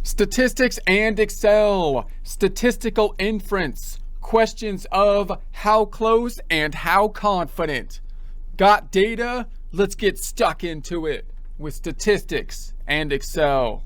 Statistics and Excel, statistical inference, questions of how close and how confident. Got data? Let's get stuck into it with statistics and Excel.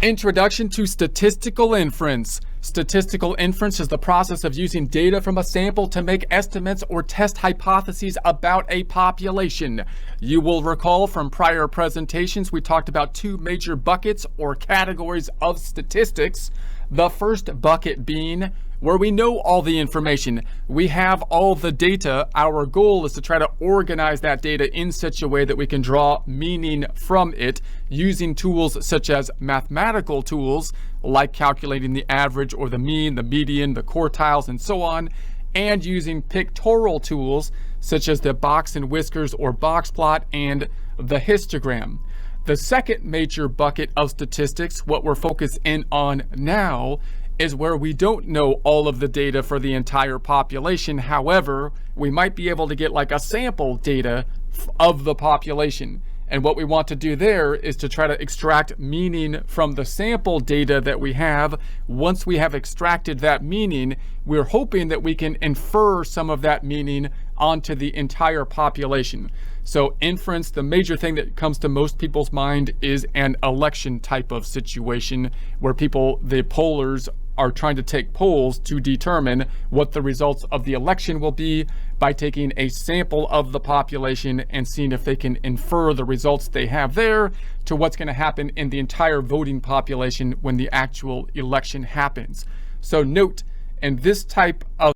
Introduction to statistical inference. Statistical inference is the process of using data from a sample to make estimates or test hypotheses about a population. You will recall from prior presentations, we talked about two major buckets or categories of statistics. The first bucket being where we know all the information. We have all the data. Our goal is to try to organize that data in such a way that we can draw meaning from it using tools such as mathematical tools like calculating the average or the mean, the median, the quartiles, and so on, and using pictorial tools such as the box and whiskers or box plot and the histogram. The second major bucket of statistics, what we're focused in on now, is where we don't know all of the data for the entire population. However, we might be able to get like a sample data of the population. And what we want to do there is to try to extract meaning from the sample data that we have. Once we have extracted that meaning, we're hoping that we can infer some of that meaning onto the entire population. So inference, the major thing that comes to most people's mind is an election type of situation where the pollers are trying to take polls to determine what the results of the election will be by taking a sample of the population and seeing if they can infer the results they have there to what's going to happen in the entire voting population when the actual election happens. So note, in this type of